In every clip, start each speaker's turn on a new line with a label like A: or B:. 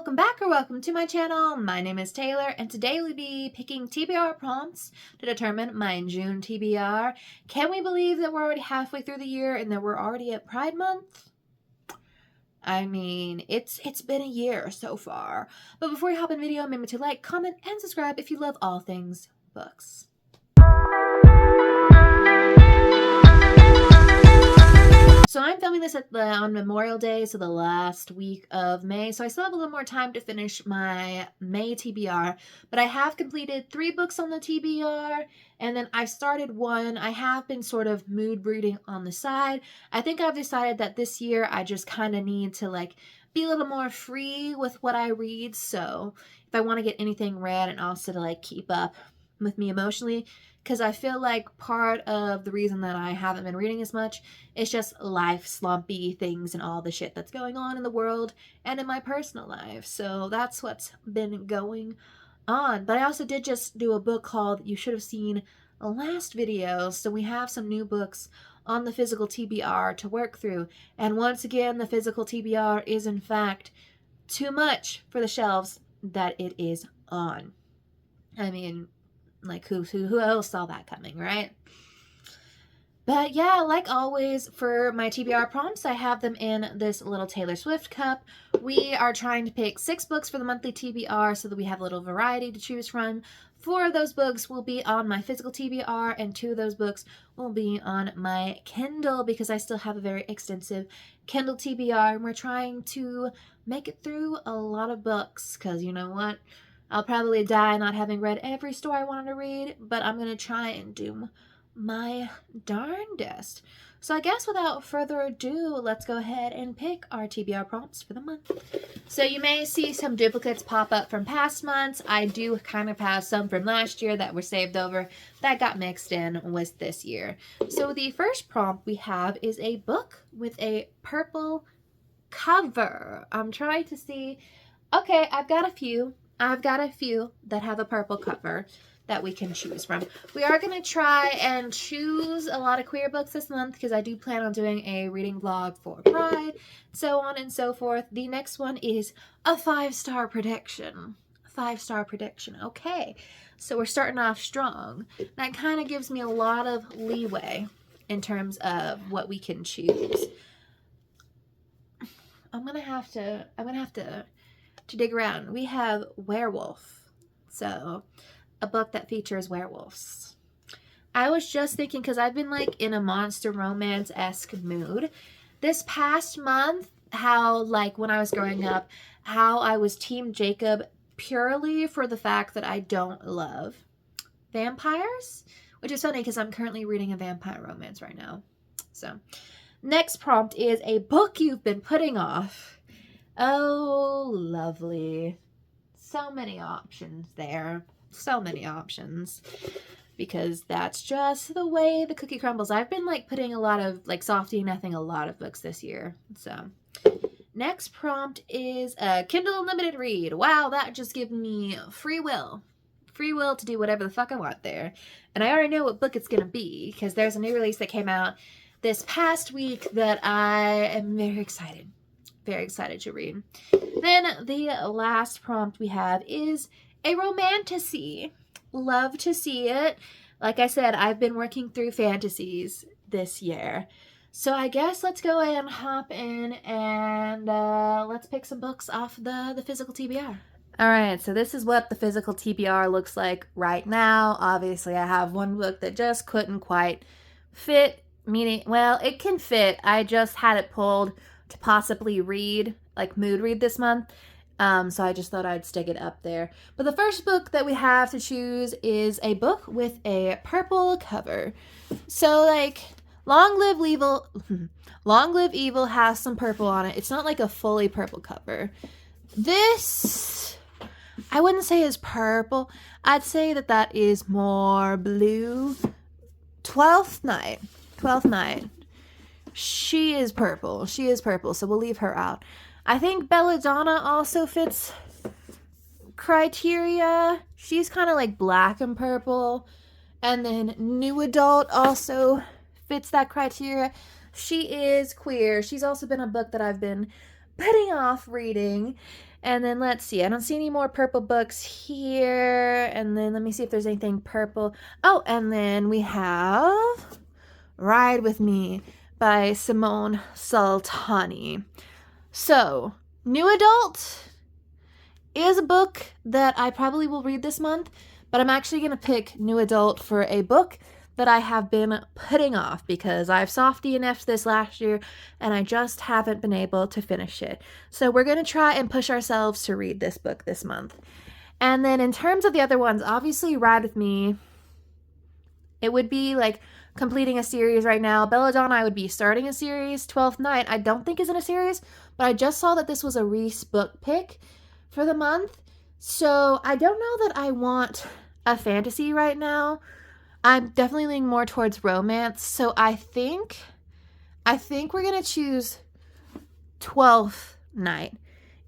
A: welcome back or welcome to my channel. My name is Taylor and today we'll be picking TBR prompts to determine my June TBR. Can we believe that we're already halfway through the year and that we're already at Pride Month? I mean, it's been a year so far. But before we hop in the video, remember to like, comment, and subscribe if you love all things books. So I'm filming this on Memorial Day, so the last week of May. So I still have a little more time to finish my May TBR. But I have completed 3 books on the TBR, and then I started one. I have been sort of mood reading on the side. I think I've decided that this year I just kind of need to be a little more free with what I read. So if I want to get anything read and also to keep up with me emotionally, because I feel like part of the reason that I haven't been reading as much is just life slumpy things and all the shit that's going on in the world and in my personal life. So that's what's been going on. But I also did just do a book called You Should Have Seen Last Video. So we have some new books on the physical TBR to work through. And once again, the physical TBR is in fact too much for the shelves that it is on. I mean, who else saw that coming, right? But yeah, like always, for my TBR prompts, I have them in this little Taylor Swift cup. We are trying to pick 6 books for the monthly TBR so that we have a little variety to choose from. 4 of those books will be on my physical TBR, and 2 of those books will be on my Kindle because I still have a very extensive Kindle TBR, and we're trying to make it through a lot of books because you know what? I'll probably die not having read every story I wanted to read, but I'm going to try and do my darndest. So I guess without further ado, let's go ahead and pick our TBR prompts for the month. So you may see some duplicates pop up from past months. I do kind of have some from last year that were saved over that got mixed in with this year. So the first prompt we have is a book with a purple cover. I'm trying to see. Okay, I've got a few that have a purple cover that we can choose from. We are going to try and choose a lot of queer books this month because I do plan on doing a reading vlog for Pride, so on and so forth. The next one is a 5-star prediction. 5-star prediction. Okay, so we're starting off strong. That kind of gives me a lot of leeway in terms of what we can choose. I'm gonna have to dig around. We have Werewolf, so a book that features werewolves. I was just thinking, because I've been in a monster romance-esque mood this past month, how when I was growing up, how I was Team Jacob purely for the fact that I don't love vampires, which is funny because I'm currently reading a vampire romance right now. So next prompt is a book you've been putting off. Oh, lovely. So many options there. So many options. Because that's just the way the cookie crumbles. I've been putting a lot of softy nothing a lot of books this year. So next prompt is a Kindle Unlimited read. Wow, that just gives me free will. Free will to do whatever the fuck I want there. And I already know what book it's going to be because there's a new release that came out this past week that I am very excited to read. Then the last prompt we have is a romantasy. Love to see it. Like I said, I've been working through fantasies this year. So I guess let's go ahead and hop in and let's pick some books off the physical TBR. Alright, so this is what the physical TBR looks like right now. Obviously, I have one book that just couldn't quite fit, meaning, well, it can fit. I just had it pulled to possibly read, mood read this month. So I just thought I'd stick it up there. But the first book that we have to choose is a book with a purple cover. So Long Live Evil, Long Live Evil has some purple on it. It's not a fully purple cover. This, I wouldn't say is purple. I'd say that is more blue. 12th Night. She is purple, so we'll leave her out. I think Belladonna also fits criteria. She's kind of black and purple. And then New Adult also fits that criteria. She is queer. She's also been a book that I've been putting off reading. And then let's see. I don't see any more purple books here. And then let me see if there's anything purple. Oh, and then we have Ride With Me by Simone Sultani. So, New Adult is a book that I probably will read this month, but I'm actually going to pick New Adult for a book that I have been putting off because I've soft DNF'd this last year and I just haven't been able to finish it. So we're going to try and push ourselves to read this book this month. And then in terms of the other ones, obviously Ride With Me, it would be like completing a series right now. Belladonna, I would be starting a series. 12th Night, I don't think is in a series, but I just saw that this was a Reese book pick for the month. So I don't know that I want a fantasy right now. I'm definitely leaning more towards romance. So I think we're going to choose 12th Night.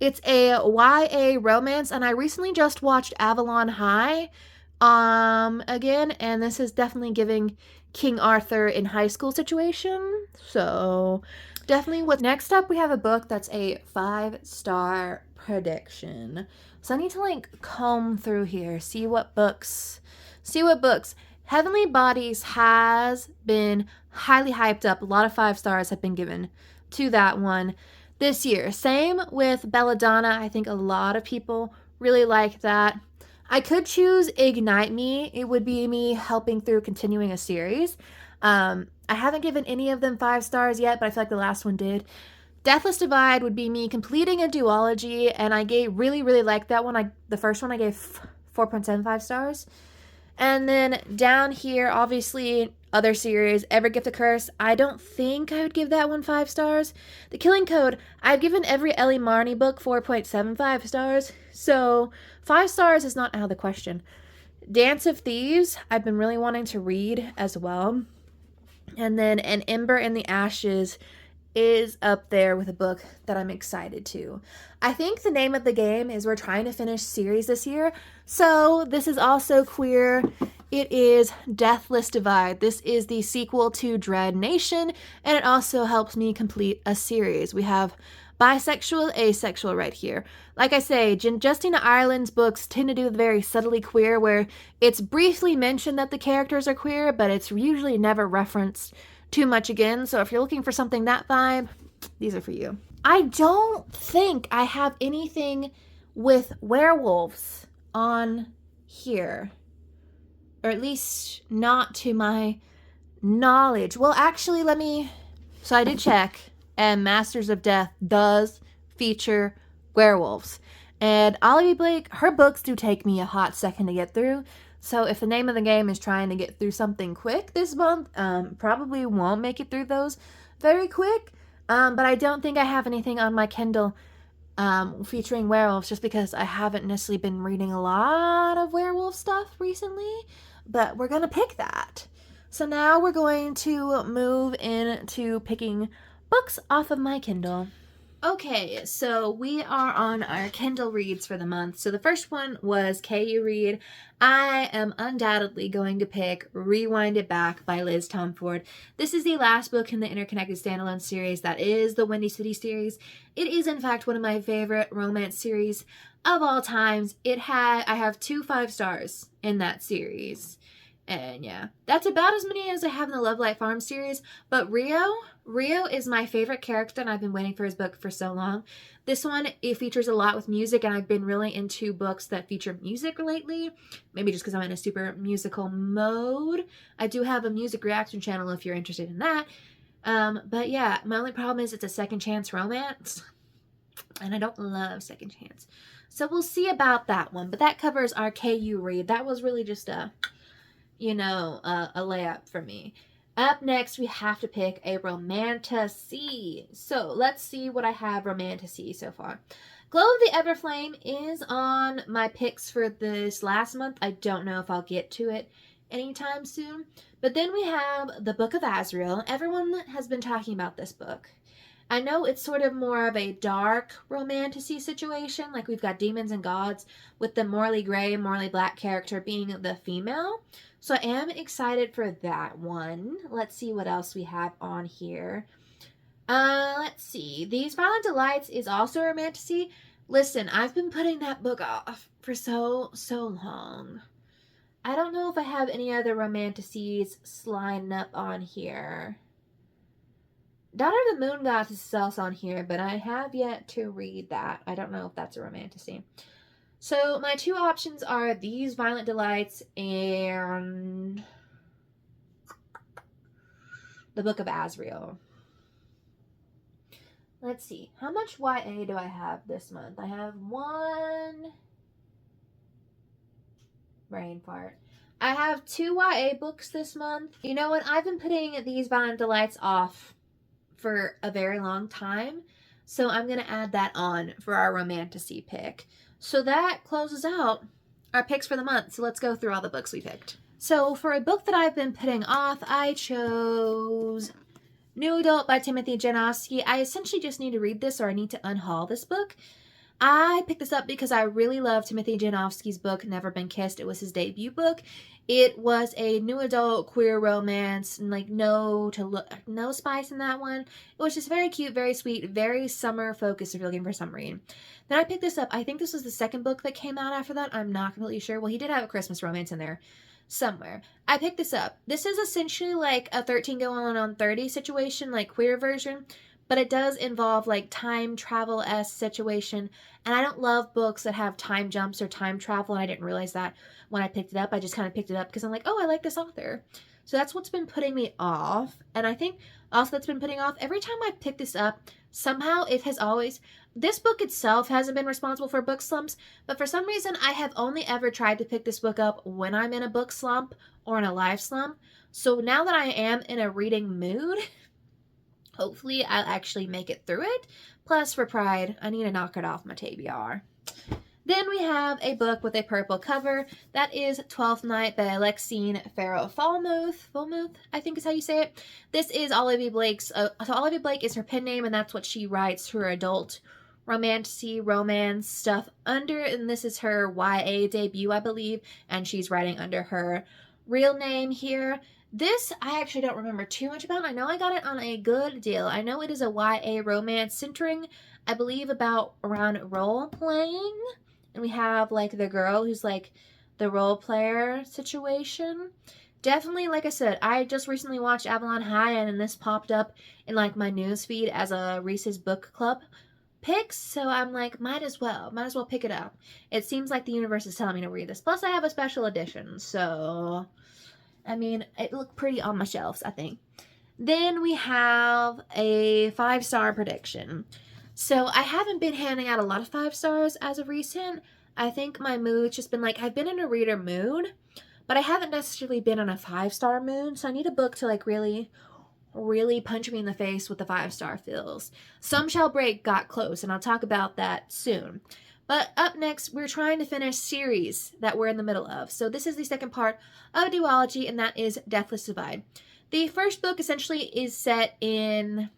A: It's a YA romance, and I recently just watched Avalon High again, and this is definitely giving King Arthur in high school situation. So definitely next up we have a book that's a 5-star prediction. So I need to like comb through here, see what books. Heavenly Bodies has been highly hyped up. A lot of 5 stars have been given to that one this year. Same with Belladonna. I think a lot of people really like that. I could choose Ignite Me. It would be me helping through continuing a series. I haven't given any of them 5 stars yet, but I feel like the last one did. Deathless Divide would be me completing a duology, and I really liked that one. The first one I gave 4.75 stars. And then down here, obviously, other series, Every Gift a Curse. I don't think I would give that one 5 stars. The Killing Code, I've given every Ellie Marney book 4.75 stars. So 5 stars is not out of the question. Dance of Thieves, I've been really wanting to read as well. And then An Ember in the Ashes is up there with a book that I'm excited to. I think the name of the game is we're trying to finish series this year. So this is also queer. It is Deathless Divide. This is the sequel to Dread Nation, and it also helps me complete a series. We have bisexual, asexual right here. Like I say, Justina Ireland's books tend to do very subtly queer, where it's briefly mentioned that the characters are queer, but it's usually never referenced too much again. So if you're looking for something that vibe, these are for you. I don't think I have anything with werewolves on here, or at least not to my knowledge. Well, actually, so I did check, and Masters of Death does feature werewolves. And Olivia Blake, her books do take me a hot second to get through. So if the name of the game is trying to get through something quick this month, probably won't make it through those very quick. But I don't think I have anything on my Kindle featuring werewolves, just because I haven't necessarily been reading a lot of werewolf stuff recently. But we're going to pick that. So now we're going to move into picking books off of my Kindle. Okay, so we are on our Kindle reads for the month. So the first one was KU Read. I am undoubtedly going to pick Rewind It Back by Liz Tomford. This is the last book in the Interconnected Standalone series that is the Windy City series. It is, in fact, one of my favorite romance series of all times. I have 2 5 stars in that series. And yeah, that's about as many as I have in the Love Light Farm series. But Rio is my favorite character, and I've been waiting for his book for so long. This one, it features a lot with music, and I've been really into books that feature music lately. Maybe just because I'm in a super musical mode. I do have a music reaction channel if you're interested in that. But yeah, my only problem is it's a second chance romance, and I don't love second chance. So we'll see about that one. But that covers our KU Read. That was really just a layup for me. Up next, we have to pick a romantasy. So let's see what I have romantasy so far. Glow of the Everflame is on my picks for this last month. I don't know if I'll get to it anytime soon. But then we have The Book of Azrael. Everyone has been talking about this book. I know it's sort of more of a dark romantasy situation. Like we've got Demons and Gods with the Morley Gray, Morley Black character being the female. So I am excited for that one. Let's see what else we have on here. Let's see. These Violent Delights is also a romantasy. Listen, I've been putting that book off for so long. I don't know if I have any other romanticies sliding up on here. Daughter of the Moon Goddess is also on here, but I have yet to read that. I don't know if that's a romantasy. So my two options are These Violent Delights and The Book of Azrael. Let's see. How much YA do I have this month? I have one... brain fart. I have 2 YA books this month. You know what? I've been putting These Violent Delights off for a very long time. So I'm going to add that on for our romantasy pick. So that closes out our picks for the month. So let's go through all the books we picked. So for a book that I've been putting off, I chose New Adult by Timothy Janofsky. I essentially just need to read this, or I need to unhaul this book. I picked this up because I really love Timothy Janofsky's book, Never Been Kissed. It was his debut book. It was a new adult queer romance, and like no spice in that one. It was just very cute, very sweet, very summer focused if you're looking for summer read. Then I picked this up. I think this was the second book that came out after that. I'm not completely sure. Well, he did have a Christmas romance in there somewhere. I picked this up. This is essentially like a 13 going on 30 situation, like queer version, but it does involve like time travel-esque situation, and I don't love books that have time jumps or time travel, and I didn't realize that when I picked it up. I just kind of picked it up because I'm like, oh, I like this author. So that's what's been putting me off, and I think also that's been putting off, every time I pick this up, somehow it has always, this book itself hasn't been responsible for book slumps, but for some reason I have only ever tried to pick this book up when I'm in a book slump or in a life slump. So now that I am in a reading mood, hopefully I'll actually make it through it. Plus, for pride, I need to knock it off my TBR. Then we have a book with a purple cover. That is 12th Night by Alexine Farrow-Fallmuth, I think is how you say it. This is Olivia Blake's, so Olivia Blake is her pen name, and that's what she writes her adult romance stuff under, and this is her YA debut, I believe, and she's writing under her real name here. This, I actually don't remember too much about. I know I got it on a good deal. I know it is a YA romance centering, I believe, around role-playing. And we have, like, the girl who's, like, the role-player situation. Definitely, like I said, I just recently watched Avalon High, and this popped up in, like, my newsfeed as a Reese's Book Club picks. So I'm like, might as well pick it up. It seems like the universe is telling me to read this. Plus, I have a special edition, so... I mean, it looked pretty on my shelves, I think. Then we have a 5-star prediction. So I haven't been handing out a lot of 5 stars as of recent. I think my mood's just been like, I've been in a reader mood, but I haven't necessarily been in a 5-star mood. So I need a book to like really punch me in the face with the 5-star feels. Some Shall Break got close, and I'll talk about that soon. But up next, we're trying to finish series that we're in the middle of. So this is the second part of a duology, and that is Deathless Divide. The first book essentially is set in,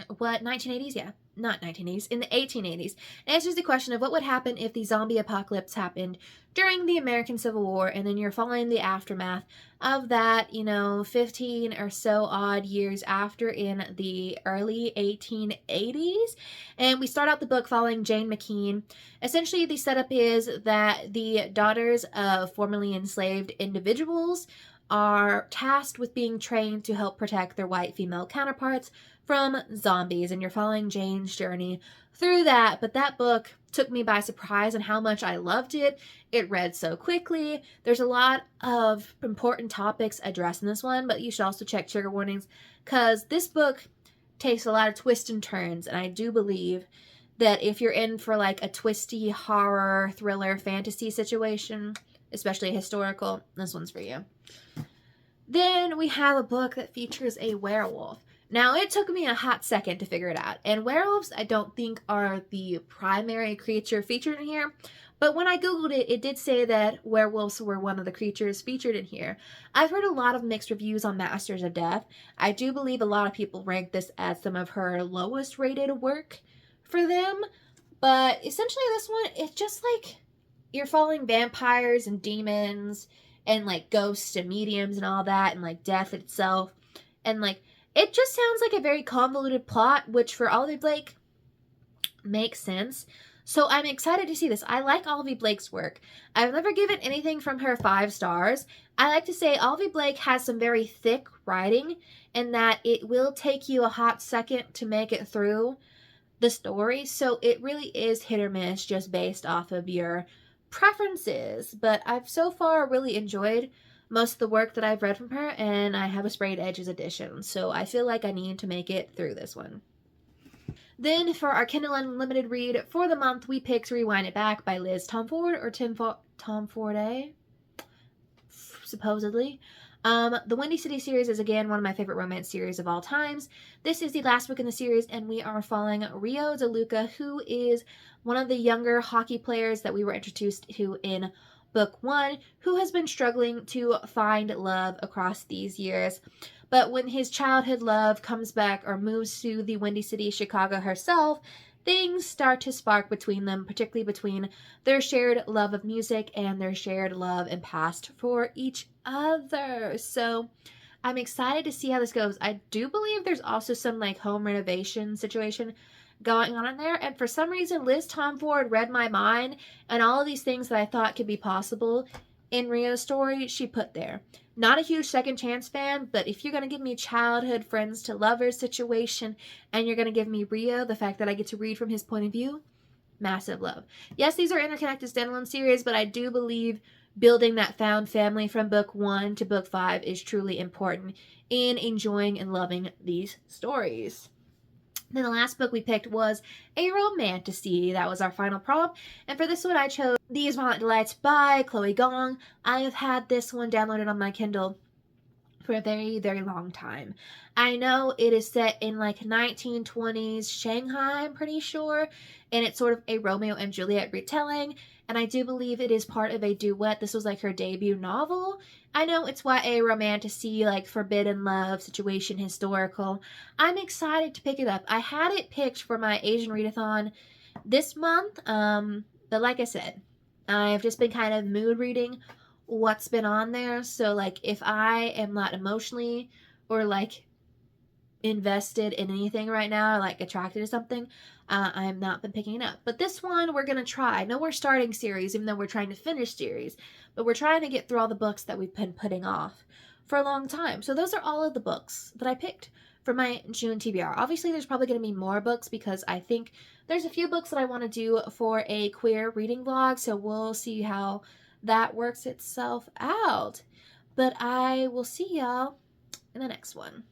A: 1980s? Yeah, not 1980s, in the 1880s. It answers the question of what would happen if the zombie apocalypse happened during the American Civil War, and then you're following the aftermath of that, 15 or so odd years after in the early 1880s. And we start out the book following Jane McKean. Essentially, the setup is that the daughters of formerly enslaved individuals are tasked with being trained to help protect their white female counterparts from zombies, and you're following Jane's journey through that. But that book took me by surprise on how much I loved it. It read so quickly. There's a lot of important topics addressed in this one, but you should also check trigger warnings, because this book takes a lot of twists and turns, and I do believe that if you're in for like a twisty horror, thriller, fantasy situation, especially historical, this one's for you. Then we have a book that features a werewolf. Now, it took me a hot second to figure it out, and werewolves I don't think are the primary creature featured in here, but when I googled it, it did say that werewolves were one of the creatures featured in here. I've heard a lot of mixed reviews on Masters of Death. I do believe a lot of people rank this as some of her lowest rated work for them, but essentially this one, it's just like you're following vampires and demons and like ghosts and mediums and all that, and like death itself, and like it just sounds like a very convoluted plot, which for Olivia Blake makes sense. So I'm excited to see this. I like Olivia Blake's work. I've never given anything from her 5 stars. I like to say Olivia Blake has some very thick writing, and that it will take you a hot second to make it through the story. So it really is hit or miss just based off of your preferences. But I've so far really enjoyed most of the work that I've read from her, and I have a Sprayed Edges edition. So I feel like I need to make it through this one. Then for our Kindle Unlimited read for the month, we picked Rewind It Back by Liz Tomforde, or Tom Forde, supposedly. The Windy City series is again one of my favorite romance series of all times. This is the last book in the series, and we are following Rio DeLuca, who is one of the younger hockey players that we were introduced to in book 1, who has been struggling to find love across these years. But when his childhood love comes back or moves to the Windy City, Chicago herself, things start to spark between them, particularly between their shared love of music and their shared love and past for each other. So I'm excited to see how this goes. I do believe there's also some like home renovation situation going on in there, and for some reason Liz Tomforde read my mind, and all of these things that I thought could be possible in Rio's story she put there. Not a huge Second Chance fan, but if you're going to give me childhood friends to lovers situation, and you're going to give me Rio, the fact that I get to read from his point of view, massive love. Yes, these are interconnected standalone series, but I do believe building that found family from book 1 to book 5 is truly important in enjoying and loving these stories. Then the last book we picked was A Romantasy. That was our final prompt. And for this one, I chose These Violent Delights by Chloe Gong. I have had this one downloaded on my Kindle for a very, very long time. I know it is set in like 1920s Shanghai, I'm pretty sure, and it's sort of a Romeo and Juliet retelling, and I do believe it is part of a duet. This was like her debut novel. I know it's YA romantasy, like forbidden love situation, historical. I'm excited to pick it up. I had it picked for my Asian readathon this month, but like I said, I've just been kind of mood reading what's been on there. So like if I am not emotionally or like invested in anything right now, or like attracted to something, I have not been picking it up. But this one we're gonna try. I know we're starting series, even though we're trying to finish series, but we're trying to get through all the books that we've been putting off for a long time. So those are all of the books that I picked for my June TBR. Obviously there's probably going to be more books because I think there's a few books that I want to do for a queer reading vlog, so we'll see how that works itself out. But I will see y'all in the next one.